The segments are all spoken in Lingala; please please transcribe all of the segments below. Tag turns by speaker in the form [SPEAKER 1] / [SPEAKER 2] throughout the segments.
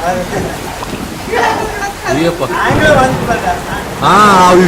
[SPEAKER 1] Iya pa. Ah, yo.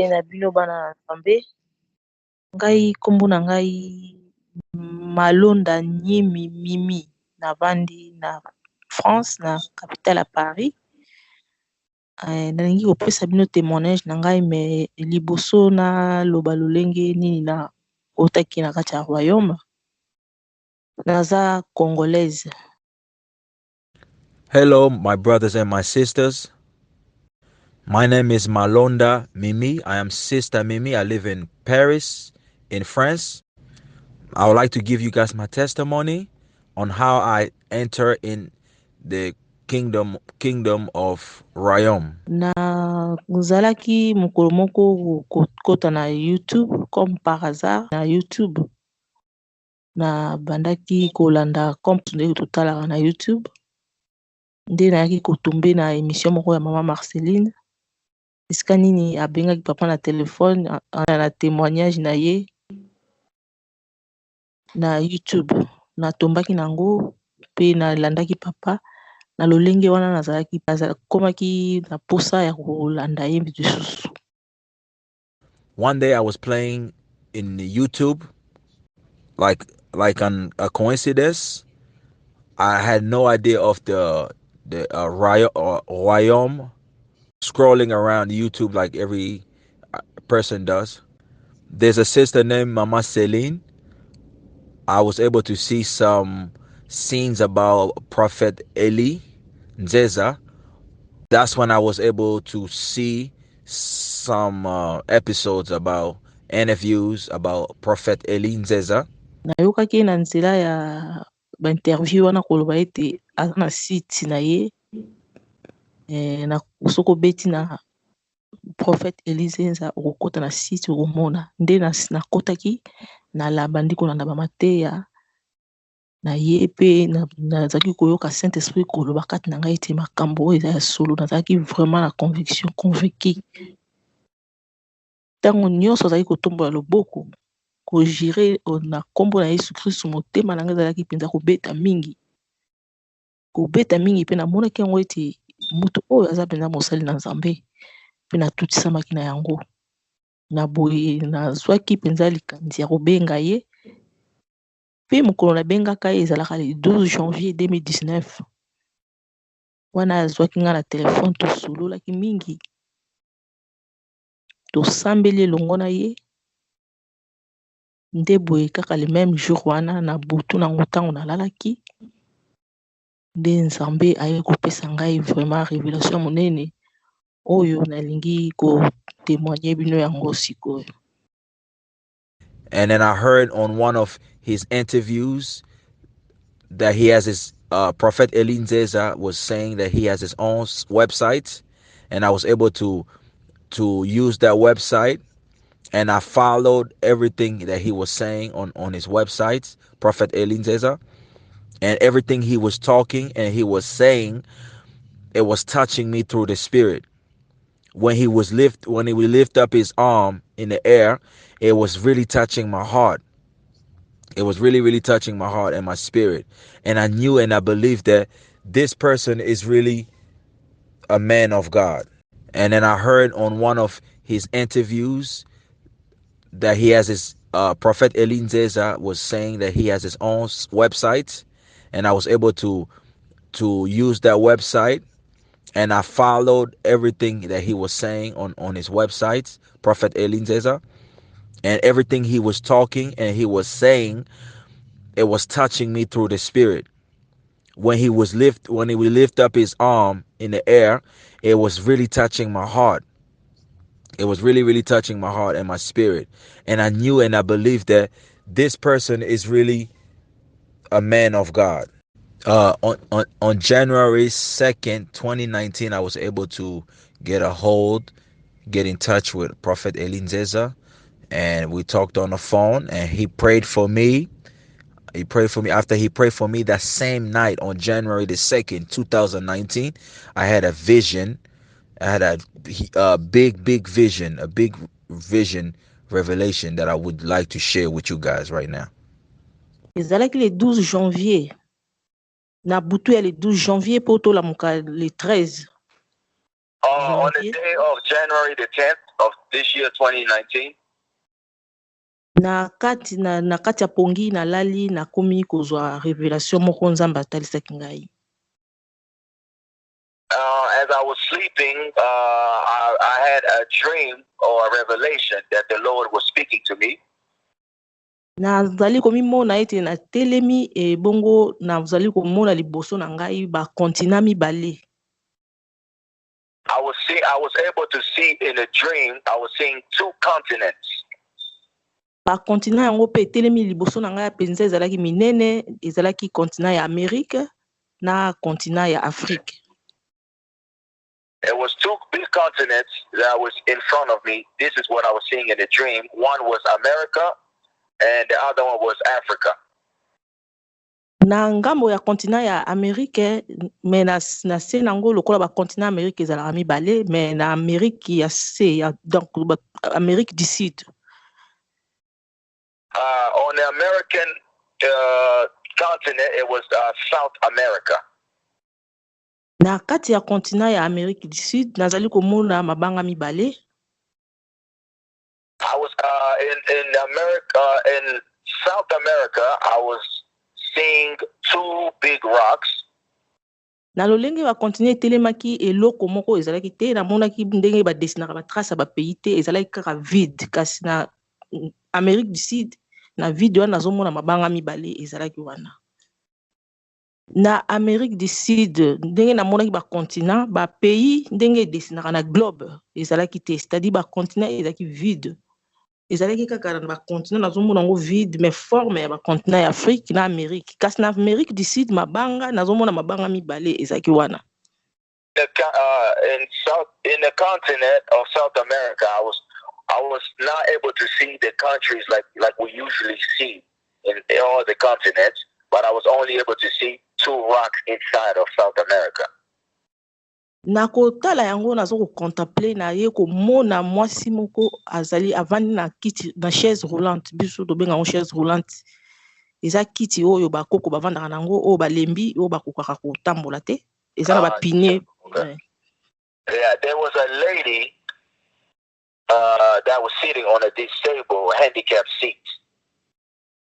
[SPEAKER 2] Na bino bana Nzambe, ngai kombo na ngai Malonda Nyimi Mimie navandi na France na capitale ya Paris. Nalingi kopesa bino témoignage na ngai me liboso na loba lolenge nini na otaki na kati ya royaume. Naza congolaise.
[SPEAKER 1] Hello, my brothers and my sisters. My name is Malonda Mimie. I am Sister Mimie. I live in Paris, in France. I would like to give you guys my testimony on how I enter in the kingdom of Royaume.
[SPEAKER 2] Na nzalaki mokolo moko kota na YouTube comme par hasard na YouTube. Na bandaki kolanda compte nde totalaka na YouTube. Nde nayaki kotombe na émission moko ya mama Marceline. Esika nini abengaki papa na telefone na témoignage na ye na YouTube. Natombaki nango pe nalandaki papa na lolenge wana nazalaki komaki na posa ya kolanda ye lisusu.
[SPEAKER 1] One day I was playing in YouTube like a coincidence. I had no idea of the royaume, scrolling around YouTube like every person does. There's a sister named Mama Celine. I was able to see some scenes about Prophet Elie Nzeza. That's when I was able to see some episodes about interviews about Prophet Elie Nzeza.
[SPEAKER 2] Nayokaki na nzela ya ba-interview wana koloba ete aza na site na ye na soko beti na Prophet Elie Nzeza okokota na site okomona. Nde nakotaki nalabandi kolanda bamateya na ye pe nazalaki koyoka Saint Esprit koloba kati na ngai ete makambo oyo eza ya solo. Nazalaki vraiment na conviction convaincu. Ntango nyonso azalaki kotombola loboko kojire na kombo na Yesu Kristo, motema na ngai ezalaki mpenza kobeta mingi mpe namonaki yango ete moto oyo aza mpenza mosali na Nzambe mpe natutisamaki na yango. Na boye nazwaki mpenza likanisi ya kobenga ye mpe mokolo nabengaka ye ezalaka le 12 janvier 2019 wana azwaki nga na telefone, tosololaki mingi, tosambeli elongo na ye. Nde boye kaka le même jour wana na butu nango ntango nalalaki nde Nzambe aye kopesa ngai vraiment révélation monene oyo nalingi kotémoigner bino yango sikoyo.
[SPEAKER 1] And then I heard on one of his interviews that he has his Prophet Elie Nzeza was saying that he has his own website, and I was able to use that website, and I followed everything that he was saying on his website, Prophet Elie Nzeza, and everything he was talking and he was saying, it was touching me through the Spirit. When he would lift up his arm in the air, it was really touching my heart. It was really, really touching my heart and my spirit. And I knew and I believed that this person is really a man of God. And then I heard on one of his interviews that he has his Prophet Elie Nzeza was saying that he has his own website, and I was able to use that website, and I followed everything that he was saying on his website, Prophet Elie Nzeza, and everything he was talking and he was saying, it was touching me through the spirit. When he would lift up his arm in the air, it was really touching my heart. It was really, really touching my heart and my spirit. And I knew and I believed that this person is really a man of God. On January 2nd, 2019, I was able to get in touch with Prophet Elie Nzeza, and we talked on the phone, and he prayed for me. He prayed for me. After he prayed for me that same night on January the 2nd, 2019, I had a vision. I had a big vision, a big vision revelation that I would like to share with you guys right now.
[SPEAKER 2] ezalaki le 12 janvier na butu ya le 12 janvier po tolamuka le 13
[SPEAKER 1] On the day of January the 10th of this year 2019,
[SPEAKER 2] na kati ya pongi nalali nakomi kozwa révélation moko nzambe atalisaki ngai.
[SPEAKER 1] As I was sleeping, I had a dream or a revelation that the Lord was speaking to me.
[SPEAKER 2] nazali komimona ete natelemi ebongo nazali komona liboso na ngai bakontina mibale.
[SPEAKER 1] I was able to see in a dream, I was seeing two continents.
[SPEAKER 2] bakontina yango mpe etelemi liboso na ngai mpenza ezalaki minene, ezalaki kontina ya Amerike na kontina ya Afrique.
[SPEAKER 1] It was two big continents that was in front of me. This is what I was seeing in the dream. One was America and the other one was Africa.
[SPEAKER 2] Na ngambo ya kontina ya Amerike, me na se nango lokola bakontina Amerike ezalaka mibale, me na Amerike ya se, donc Amerique du Sud.
[SPEAKER 1] On the American continent, it was South America.
[SPEAKER 2] Na kati ya kontina ya Amerique du Sud, nazali komona mabanga mibale.
[SPEAKER 1] I was in America, in South America, I was seeing two big rocks.
[SPEAKER 2] Na lolenge ba kontina etelemaki eloko moko ezalaki te, namonaki ndenge ba desinaka ba trace ba pays te, ezalaki kaka vide. Kasi na Amerique du Sud, na vide wana nazomona mabanga mibale ezalaki wana. Na Amerique du Sud, ndenge namonaki ba continent, ba pays ndenge desinaka na globe ezalaki te, c'est-à-dire ba continent ezalaki vide. Ezalaki kaka na ba continent nazomona ngo vide, mais forme ya ba continent ya Afrique na Amerique. Kasi na Amerique du Sud mabanga nazomona mabanga mibale ezalaki wana.
[SPEAKER 1] In the continent of South America, I was not able to see the countries like we usually see in all the continents, but I was only able to see two rocks inside of South America.
[SPEAKER 2] Na kotala yango nazo ko contempler na ye ko mona mwasi moko azali avandi na kiti na chaise roulante, biso to benga ngo chaise roulante. Eza kiti oyo bakoko bavandaka nango oyo balembi oyo bakokaka kotambola te, eza na ba pine.
[SPEAKER 1] Yeah, there was a lady that was sitting on a disabled handicap seat.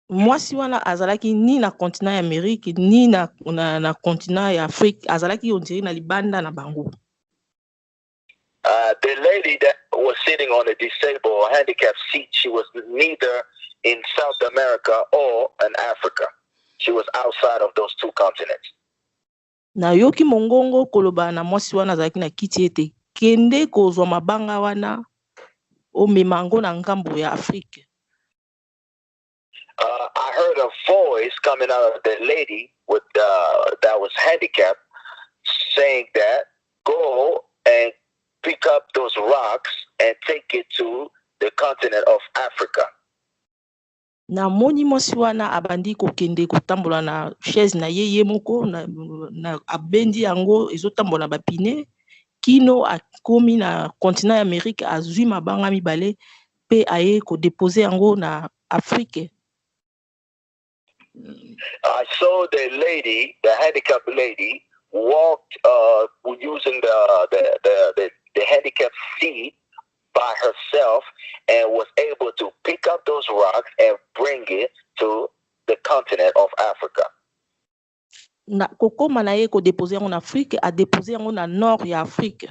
[SPEAKER 2] Mwasi wana azalaki ni na continent ya Amerique ni na continent ya Afrique, azalaki ondiri na libanda na bango.
[SPEAKER 1] The lady that was sitting on a disabled handicap seat, she was neither in South America or in Africa. She was outside of those two continents.
[SPEAKER 2] Na yoki mongongo koloba na mwasi wana azalaki na kiti ete kende kozwa mabanga wana o memango na ngambo ya Afrique.
[SPEAKER 1] I heard a voice coming out of the lady with that was handicapped, saying that go and pick up those rocks and take it to the continent of Africa.
[SPEAKER 2] Na moni mwasi wana abandi kokende kotambola na chaise na ye moko na abendi yango ezotambola bapine kino akomi na continent ya Amerique, azwi mabanga mibale pe aye ko déposer yango na Afrique.
[SPEAKER 1] I saw the lady, the handicapped lady, walked using the handicapped seat by herself and was able to pick up those rocks and bring it to the continent of Africa.
[SPEAKER 2] na kokoma na ye ko déposer en Afrique a déposer en nord ya Afrique.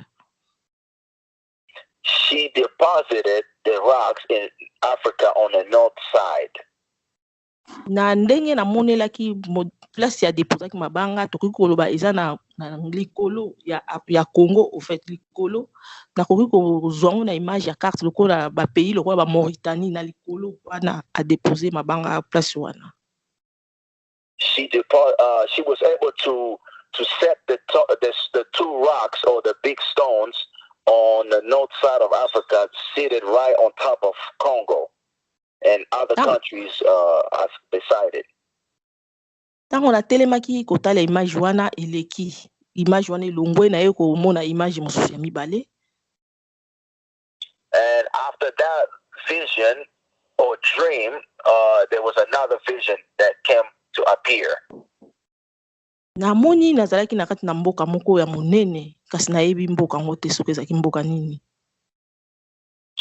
[SPEAKER 3] She deposited the rocks in Africa on the north side.
[SPEAKER 2] Na ndenge na monelaki place ya déposer ki mabanga tokoki koloba eza na likolo ya Congo au fait likolo na koki ko zongo na image ya carte lokola ba pays lokola ba Mauritanie na likolo wana a déposer mabanga place wana.
[SPEAKER 3] She was able to set the two rocks or the big stones on the north side of Africa, seated right on top of Congo and other countries beside it.
[SPEAKER 2] Tango na telemaki kotala image wana eleki image wana elongwe na ye ko mona image mosusu ya mibale.
[SPEAKER 3] And after that vision or dream, there was another vision that came to appear.
[SPEAKER 2] Na moni nazalaki na kati na mboka moko ya monene kasi na yebi mboka ngo te soki ezaki mboka nini.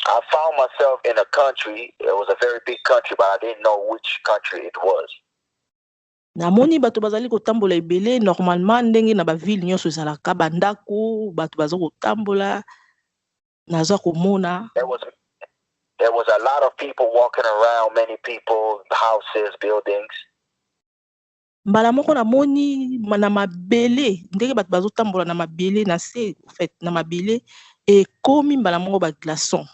[SPEAKER 3] I found myself in a country. It was a very big country, but I didn't know which country it was.
[SPEAKER 2] Na moni bato bazali kotambola ebele normalement ndenge na ba ville nyonso ezalaka bandako bato bazo kotambola naza komona.
[SPEAKER 3] There was a lot of people walking around, many people, houses, buildings.
[SPEAKER 2] Mbala moko na moni na mabele ndenge bato bazo tambola na mabele na se en fait na mabele e komi mbala moko ba glaçon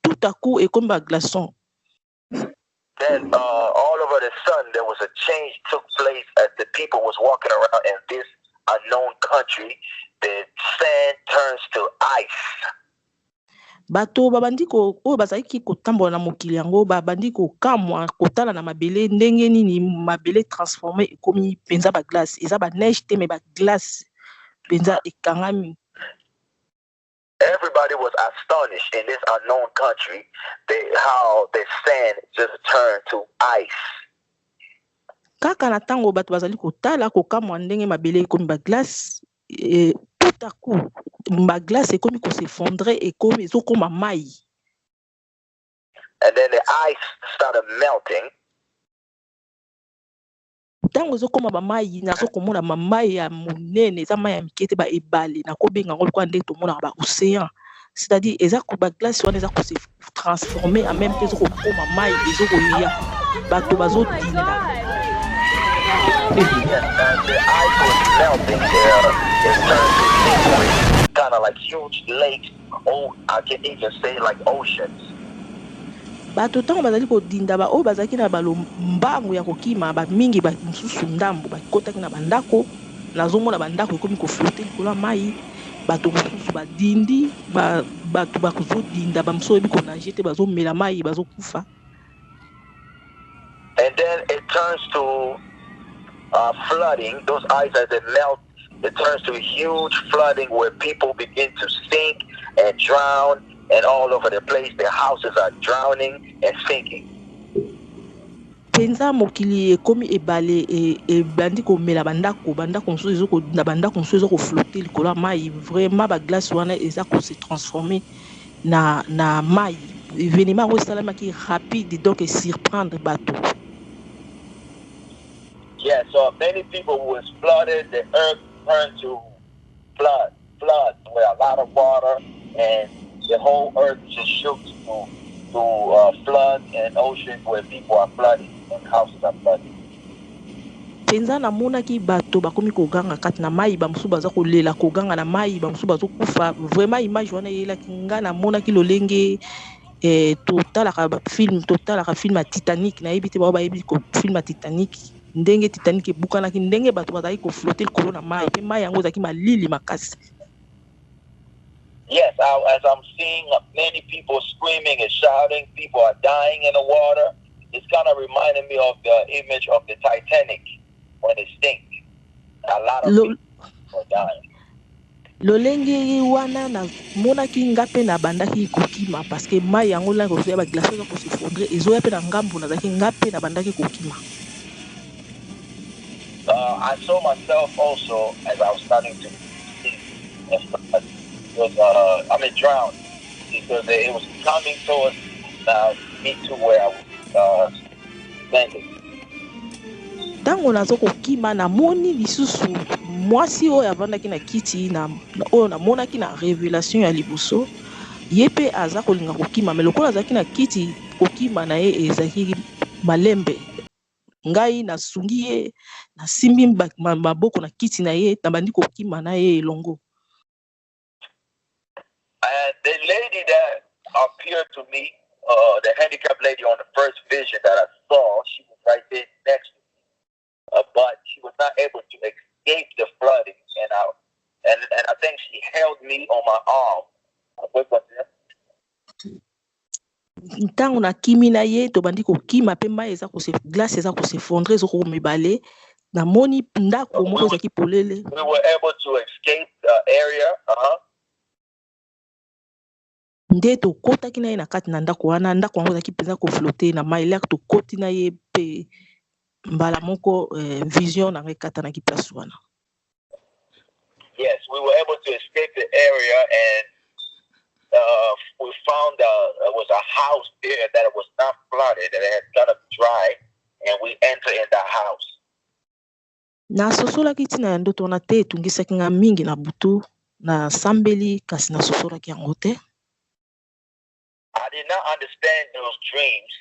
[SPEAKER 2] tout à coup e komi ba glaçon.
[SPEAKER 3] Then all over the sudden there was a change took place as the people was walking around in this unknown country. The sand turns to ice.
[SPEAKER 2] Bato babandi ko o bazaki kotambola na mokili yango babandi ko kamwa kotala na mabele ndenge nini mabele transformé ekomi penza ba glace eza ba neige te mais ba glace penza ekangami.
[SPEAKER 3] Everybody was astonished in this unknown country how the sand just turned to ice.
[SPEAKER 2] Kaka na tango bato bazali kotala kokamwa ndenge mabele ekomi ba glace tout à coup ma glace ekomi ko s'effondrer ekomi ezokoma mai.
[SPEAKER 3] And then the ice started melting.
[SPEAKER 2] Tango ezokoma ba mai nazokomona mai ya monene eza mai ya mikete ba ebale na kobenga ngo kwa ndenge tomona ba océan, c'est-à-dire eza ko ba glace wana eza ko se transformer en même temps ezokoma mai ezokolia bato bazodinda.
[SPEAKER 3] And the ice was melting there. It turned to liquid, kind of like huge lakes, or I can even say like oceans.
[SPEAKER 2] Bato tango bazali kodinda ba o bazaki na balo mbangu ya kokima ba mingi ba msusu ndambo ba kotaki na bandako nazomona bandako ekomi ko flotter likolo mai bato msusu badindi bato bakozodinda ba mso ebi ko nager te bazomela mai bazokufa.
[SPEAKER 3] And then it turns to flooding. Those ice as they melt, it turns to a huge flooding where people begin to sink and drown, and all over the place their houses are drowning and sinking.
[SPEAKER 2] Penza mokili ekomi ebale e bandi ko mela bandako msusu ezoko na bandako msusu ezoko flotter likolo mai vraiment ba glace wana eza ko se transformer na mai événement osalamaki rapide donc surprendre bato.
[SPEAKER 3] Yeah, so many people was flooded. The earth turned to flood with a lot of water, and the whole earth just shook to flood and ocean where people are flooding and houses are flooding.
[SPEAKER 2] Penza na monaki bato bakomi koganga kati na mai bamusu baza kolela koganga na mai bamusu bazokufa vraiment image wana yelaki nga na monaki lolenge total ka film ya Titanic na yebi te ba yebi ko film ya Titanic ndenge Titanic ebukanaki ndenge bato bazali ko flotter likolo na mai pe mai yango ezaki malili makasi.
[SPEAKER 3] Yes, as I'm seeing many people screaming and shouting, people are dying in the water. It's kind of reminding me of the image of the Titanic when it sinks. A lot of people are dying.
[SPEAKER 2] Lolenge wana na monaki ngape na bandaki kokima parce que mai yango la ko ba glace ko se fondre ezoya pe na ngambo na zaki ngape na bandaki kokima.
[SPEAKER 3] I saw myself also as I was starting to see drowned because it was coming towards me to where I was standing.
[SPEAKER 2] ntango nazo kokima namoni lisusu mwasi oyo avandaki na kiti oyo namonaki na révélation ya liboso ye mpe aza kolinga kokima me lokola azalaki na kiti kokima na ye ezalaki malembe ngai nasungi ye nasimbi maboko na kiti na ye nabandi kokima na ye elongo.
[SPEAKER 3] And the lady that appeared to me, the handicapped lady on the first vision that I saw, she was right there next to me, but she was not able to escape the flooding, and I think she held me on my arm.
[SPEAKER 2] Ntango nakimi na ye tobandi kokima mpe mai glace eza kosefondre ezokomibale namoni ndako moko ezalaki polele.
[SPEAKER 3] We were able to escape the area.
[SPEAKER 2] Nde tokotaki na ye na kati na ndako wana ndako yango ezalaki mpenza koflote na mai lak tokoti na ye mpe mbala moko vision na ngai ekatanaki place wana.
[SPEAKER 3] Yes, we were able to escape the area, and we found there was a house there that it was not flooded, that it had kind of dry, and we entered in that house.
[SPEAKER 2] Nasosolaki ntina ya ndoto wana te etungisaki nga mingi na butu na sambeli kasi nasosolaki yango te.
[SPEAKER 3] I did not understand those dreams.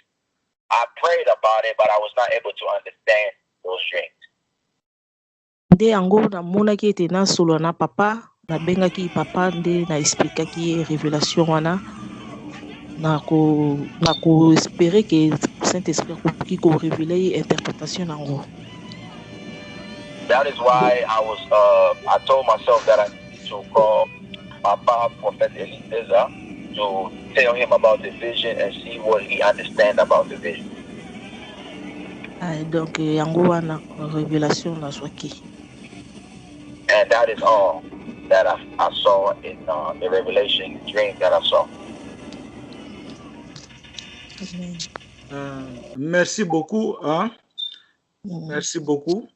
[SPEAKER 3] I prayed about it, but I was not able to understand those dreams.
[SPEAKER 2] Nde yango namonaki ete nasolola na papa nabengaki papa nde na explikaki ye révélation wana na ko espérer que Saint Esprit akoki ko révéler ye interprétation nango.
[SPEAKER 3] That is why I told myself that I need to call Papa Prophet Elie Nzeza to tell him about the vision and see what he understands about the vision.
[SPEAKER 2] Donc yango wana révélation nazwaki.
[SPEAKER 3] And that is all that I saw in the revelation dream that I saw.
[SPEAKER 4] Merci beaucoup. Hein? Merci beaucoup.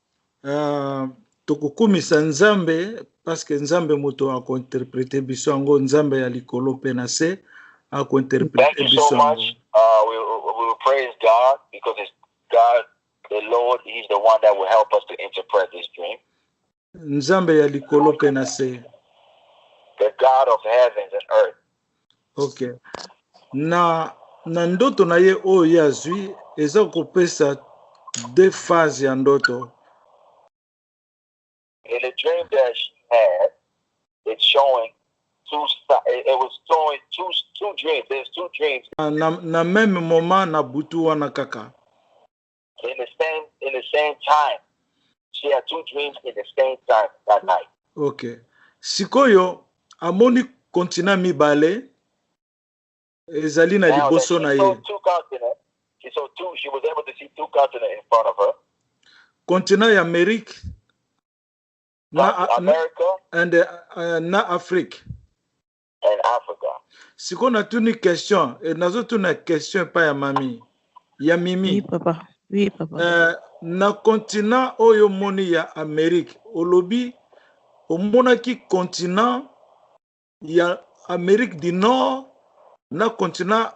[SPEAKER 4] Tokukumisa nzambe parce que nzambe moto ako interpréter biso ngo nzambe ya likolo pe na se ako interpréter biso.
[SPEAKER 3] Thank you so much. We will praise God because it's God, the Lord, He's the one that will help us to interpret this dream.
[SPEAKER 4] Nzambe ya likolo pe na se.
[SPEAKER 3] The God of heavens and earth.
[SPEAKER 4] Okay. Na ndoto na ye o yazwi eza kopesa deux phases ya ndoto.
[SPEAKER 3] In the dream that she had, it's showing it was showing two dreams. There's two dreams.
[SPEAKER 4] Na même moment na butu wana kaka.
[SPEAKER 3] In the same time. She had two dreams in the same time that night.
[SPEAKER 4] Okay. Sikoyo amoni kontina mibale ezali na liboso na ye.
[SPEAKER 3] She was able to see two continents in front of her.
[SPEAKER 4] Continent ya Amerique
[SPEAKER 3] America
[SPEAKER 4] and na Afrique.
[SPEAKER 3] And Africa.
[SPEAKER 4] Siko na tuni question et nazo tuna question pa ya mami. Ya Mimi.
[SPEAKER 2] Oui papa. Oui papa.
[SPEAKER 4] Na continent oyo moni ya Amerique olobi omonaki continent ya Amérique du Nord na continent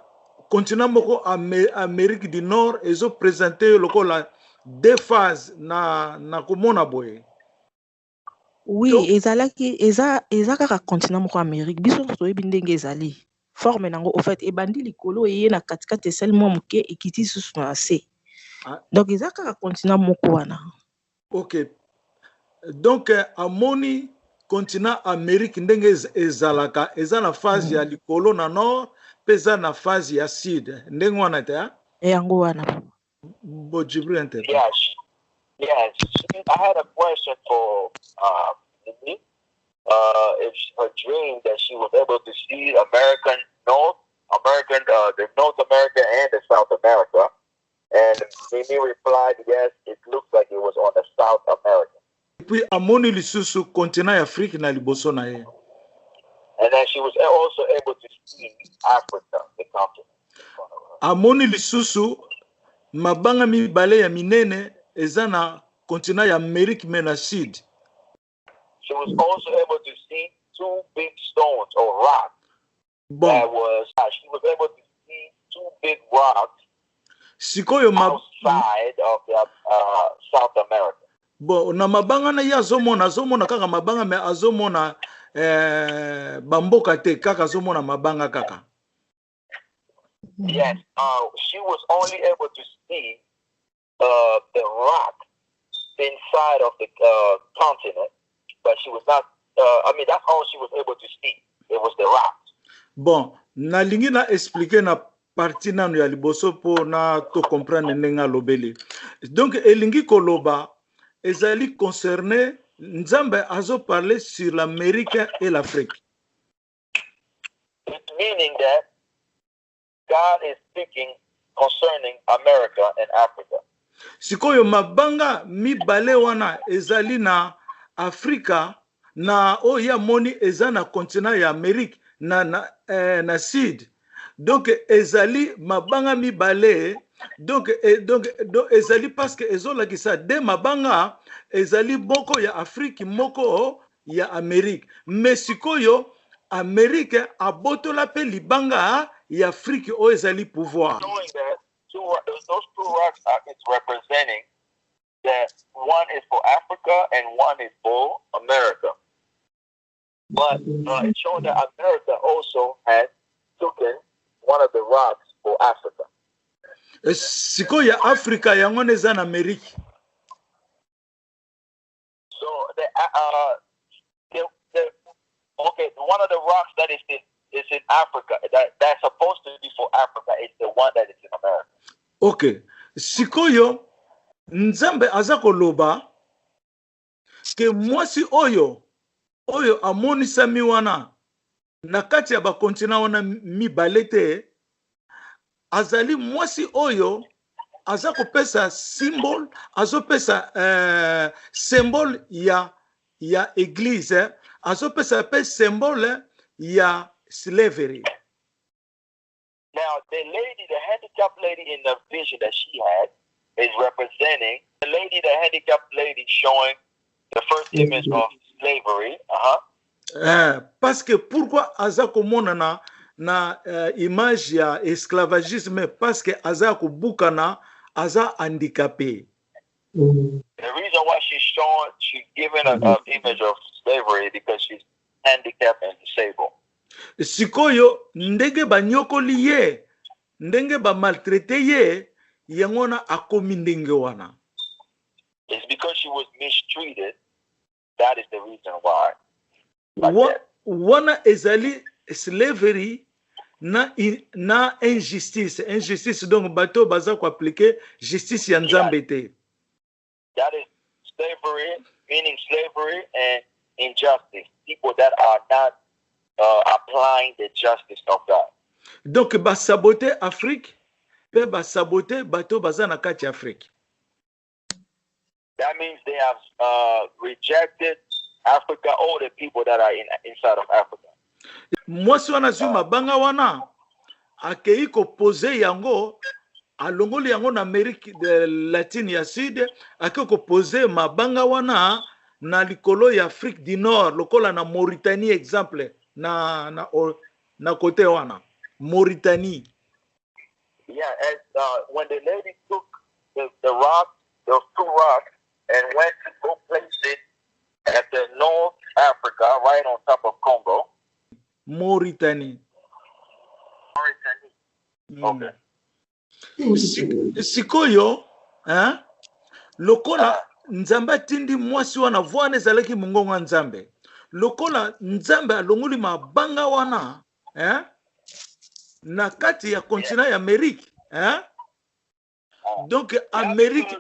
[SPEAKER 4] moko Amérique du Nord ezo présenter lokola deux phases na komona boye.
[SPEAKER 2] Oui, ezalaki eza kaka continent moko Amérique biso toyebi ndenge ezali forme nango au fait ebandi likolo eye na katikati esali mwa moke ekiti susu na se. Donc eza kaka continent moko wana.
[SPEAKER 4] OK. Donc amoni continent Amérique ndenge ezalaka eza na phase ya likolo na nord pesa na phase ya sud ndenge wana te
[SPEAKER 2] yango wana.
[SPEAKER 4] Bo Jibril interprète.
[SPEAKER 3] Yes. I had a question for Mimie. If her dream that she was able to see the North America and the South America, and Mimie replied, yes, it looks like it was on the South America.
[SPEAKER 4] Puis amoni lisusu continent Afrique na liboso na ye.
[SPEAKER 3] And then she was also able to see Africa, the continent.
[SPEAKER 4] Amoni lisusu mabanga mibale ya minene eza na continent ya Amerique mais na sud.
[SPEAKER 3] She was also able to see two big stones or rocks.
[SPEAKER 4] Bon.
[SPEAKER 3] She was able to see two big rocks.
[SPEAKER 4] Sikoyo
[SPEAKER 3] outside of the, South America.
[SPEAKER 4] Bon, na mabanga na ya azomona kaka mabanga me azomona bamboka te kaka azomona mabanga kaka.
[SPEAKER 3] Yes, she was only able to see the rock inside of the continent, but she was not. I mean, that's all she was able to see. It was the rock.
[SPEAKER 4] Bon, nalingi na expliquer na parti nanu ya liboso po na to comprendre nenga lobeli. Donc elingi koloba ezali concerné Nzambe azo parler sur l'Amérique et l'Afrique.
[SPEAKER 3] It meaning that God is speaking concerning America and Africa.
[SPEAKER 4] Sikoyo mabanga mibale wana ezali na Afrika na oya moni eza na continent ya Amerique na Sud. Donc ezali mabanga mibale donc ezali parce que ezola kisa de mabanga ezali moko ya Afrique moko ya Amerique. Mais sikoyo Amerique abotola pe libanga ya Afrique o ezali pouvoir.
[SPEAKER 3] Knowing that those two rocks is representing that one is for Africa and one is for America. But it showed that America also had taken one of the rocks for Africa.
[SPEAKER 4] Siko ya Africa yango neza na Amerique.
[SPEAKER 3] So okay, one of the rocks that is in Africa that's supposed to be for Africa is the one that is in America.
[SPEAKER 4] Okay, sikoyo Nzambe azako loba ke mwasi oyo amonisa mi wana na kati ya bakontina wana mibale te azali mwasi oyo azako pesa symbole azopesa symbole ya église azopesa pe symbole ya slavery.
[SPEAKER 3] Now the handicapped lady in the vision that she had is representing the handicapped lady showing the first image of slavery.
[SPEAKER 4] Parce que pourquoi azako mona na image ya esclavagisme parce que azako bukana aza handicapé.
[SPEAKER 3] The reason why she's given an image of slavery because she's handicapped and disabled.
[SPEAKER 4] Sikoyo ndenge banyokoli ye ndenge ba maltraité ye yangona akomi ndenge wana.
[SPEAKER 3] It's because she was mistreated. That is the reason why.
[SPEAKER 4] Wana ezali slavery na injustice donc bato baza ko appliquer justice ya Nzambe te.
[SPEAKER 3] That is slavery, meaning slavery and injustice. People that are not applying the justice of God.
[SPEAKER 4] Donc ba saboter Afrique pe ba saboter bato baza na kati Afrique.
[SPEAKER 3] That means they have rejected Africa, all the people that are inside of Africa.
[SPEAKER 4] Mwasi wana zuma banga wana akei ko poser yango alongoli yango na Amerique de Latine ya Sud akei ko poser mabanga wana na likolo ya Afrique du Nord lokola na Mauritanie exemple na côté wana Mauritanie.
[SPEAKER 3] Yeah, and when the lady took the rock, those two rocks, and went to go place it at the North Africa, right on top of Congo.
[SPEAKER 4] Mauritanie.
[SPEAKER 3] Okay.
[SPEAKER 4] Sikoyo, lokola Nzambe tindi mwasi wana voane zalaki mungonga Nzambe. Lokola Nzambe alongoli mabanga wana, na kati ya continent ya Amerique, donc Amerique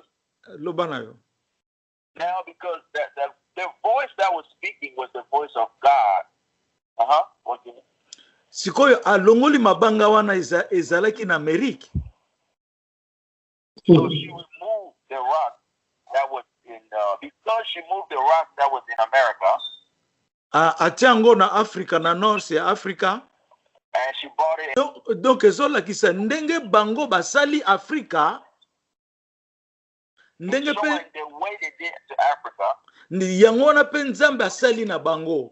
[SPEAKER 4] lobana yo.
[SPEAKER 3] Now because the voice that was speaking was the voice of God.
[SPEAKER 4] Sikoyo alongoli mabanga wana ezalaki na Amerique.
[SPEAKER 3] So she would move the rock that was in because she moved the rock that was in America.
[SPEAKER 4] Atiango na Africa na North ya Africa.
[SPEAKER 3] And she brought it.
[SPEAKER 4] Donc ezola kisa ndenge bango basali Africa. Ndenge pe
[SPEAKER 3] the way they did to Africa.
[SPEAKER 4] Ni yango na pe Nzambe asali na bango.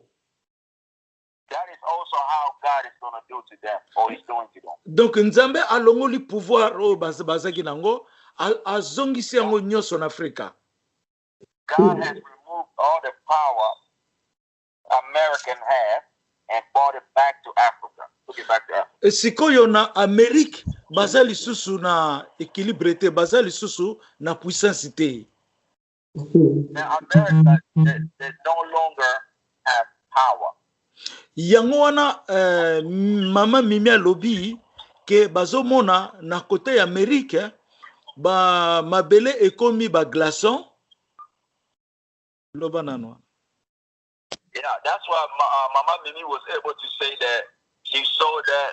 [SPEAKER 3] That is also how God is going to do to them, or He's doing to them.
[SPEAKER 4] Donc Nzambe alongoli pouvoir o bazaki nango azongisi yango nyonso na Afrika.
[SPEAKER 3] God has removed all the power American has and brought it back to Africa. Took it back to Africa.
[SPEAKER 4] Sikoyo na Amerique bazali susu na équilibre te, bazali susu na puissance te.
[SPEAKER 3] Now America they no longer have power.
[SPEAKER 4] Yango wana mama Mimie lobi ke bazomona na côté Amérique ba mabele ekomi ba glaçon loba nanwa.
[SPEAKER 3] Yeah, that's why Mama Mimie was able to say that she saw that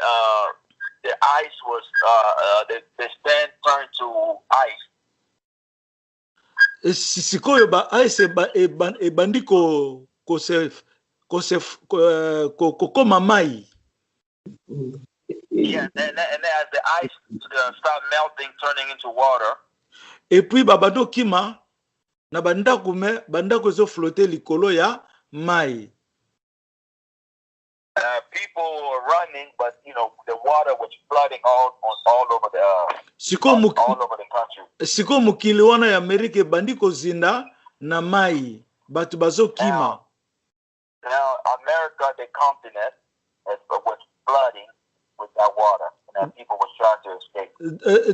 [SPEAKER 3] the ice was the sand turned to ice.
[SPEAKER 4] Sikoyo ba ice ebandi ko koma mai.
[SPEAKER 3] Yeah, and as the ice start melting, turning into water.
[SPEAKER 4] Et puis babado kima na bandako zo flotter likolo ya mai.
[SPEAKER 3] People were running, but you know the water was flooding all over the all over the country.
[SPEAKER 4] Siko mukili wana ya Amerika bandiko zinda na mai batu bazo kima.
[SPEAKER 3] Now America, the continent, was flooding with that water, and people were trying to escape.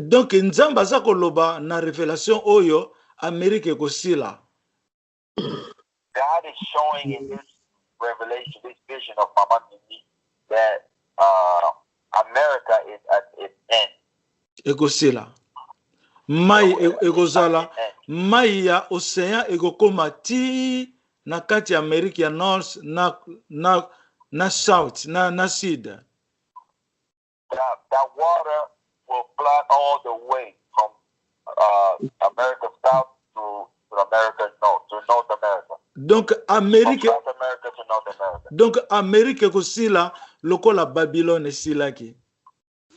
[SPEAKER 4] Donc nzamba za koloba na revelation oyo Amerika kosila.
[SPEAKER 3] God is showing in this revelation, this vision of Mama Mimie, that America is at its end.
[SPEAKER 4] Ekosila. Mai ekozala. Mai ya océan ekokoma ti na kati ya Amerika ya North na South na Sud.
[SPEAKER 3] That water will flood all the way from America South to America North, to North America.
[SPEAKER 4] Donc America,
[SPEAKER 3] from South America to North America.
[SPEAKER 4] Donc America kosila lokola Babylone silaki.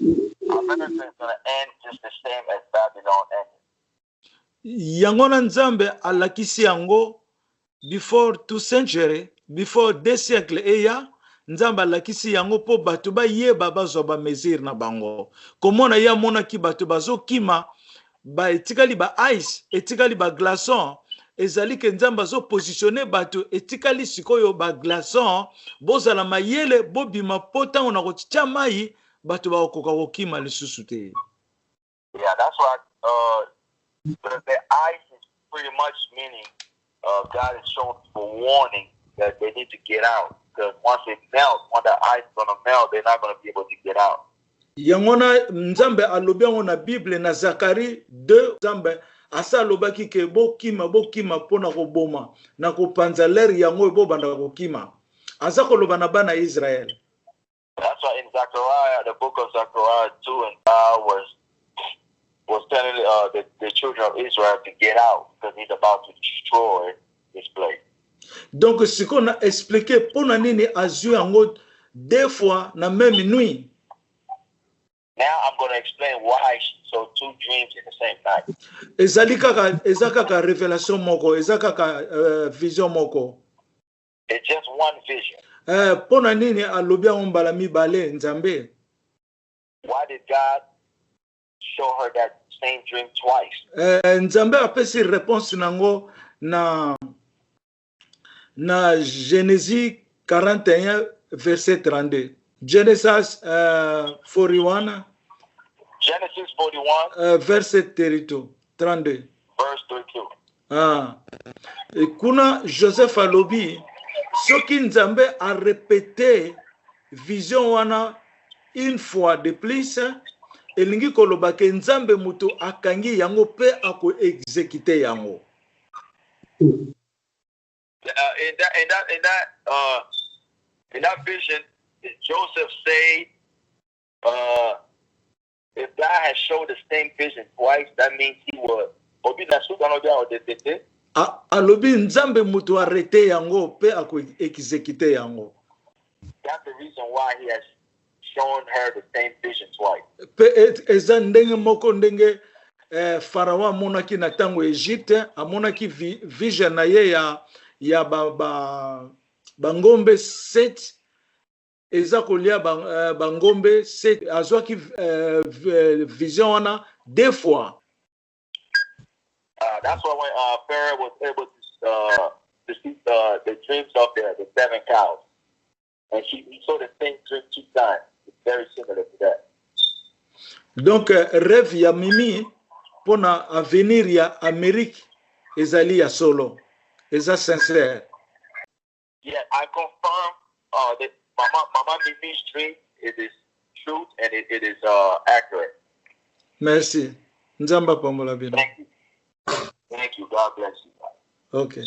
[SPEAKER 3] America is going to end just the same as Babylon ended.
[SPEAKER 4] Yango na Nzambe alakisi yango before 2 century, before 2 siècles eya, Nzambe alakisi yango po batu ba yeba bazwa ba mesure na bango. Komona ya mona ki batu bazo kima ba etikali ba ice, etikali ba glaçon, ezali ke Nzambe zo positionner batu etikali sikoyo ba glaçon, bozala mayele bobima pota ona koticha mai batu ba okoka kokima lisusu te.
[SPEAKER 3] Yeah, that's why the ice is pretty much meaning God is showing people warning that they need to get out, because once it melts, when the ice is going to melt, they're not going to be able to get out.
[SPEAKER 4] Yangona Nzambe alobi yango na Bible na Zakari 2, Nzambe asa alobaki ke bokima pona koboma na kopanza ler yango ebobanda kokima. Asa koloba na bana Israel.
[SPEAKER 3] That's why in Zechariah, the book of Zechariah 2 and was telling the children of Israel to get out, because he's about to destroy this place.
[SPEAKER 4] Donc ce qu'on a expliqué pona nini azu yango 2 fois na même nuit.
[SPEAKER 3] Now I'm going to explain why she saw 2 dreams in the same night.
[SPEAKER 4] Ezakaka révélation moko, ezakaka vision moko.
[SPEAKER 3] It's just one vision.
[SPEAKER 4] Pona nini alobia ombala mibale Nzambe?
[SPEAKER 3] Why did God show her that same dream twice?
[SPEAKER 4] Nzambe apesi réponse nango na Genesis 41 verset 32. Genesis 41
[SPEAKER 3] Genesis 41
[SPEAKER 4] verset 32.
[SPEAKER 3] verse 32.
[SPEAKER 4] Et kuna Joseph alobi soki Nzambe a répété vision wana une fois de plus, elingi koloba ke Nzambe mutu akangi yango pe ako exécuter yango.
[SPEAKER 3] In that vision, Joseph said, if God has showed the same vision twice, that means he would.
[SPEAKER 4] Alobi Nzambe mutu arrêté yango pe ako exécuter yango.
[SPEAKER 3] That's the reason why he has shown her the same vision twice.
[SPEAKER 4] Pe eza ndenge moko ndenge Pharaon amonaki na tango Egypte, amonaki vision na ye ya bangombe 7 eza kolia bangombe c'est azwaki vision wana deux fois.
[SPEAKER 3] That's why when Pharaoh was able to see the dreams of the 7 cows, and he saw the same dream 2 times. It's very similar to that.
[SPEAKER 4] Donc rêve ya Mimie pona avenir ya Amérique ezali ya solo, eza sincère.
[SPEAKER 3] Yeah, I confirm that Mama Mimie's dream it is truth and it is accurate.
[SPEAKER 4] Merci. Nzamba pambola bino.
[SPEAKER 3] Thank you. God bless you.
[SPEAKER 4] Okay.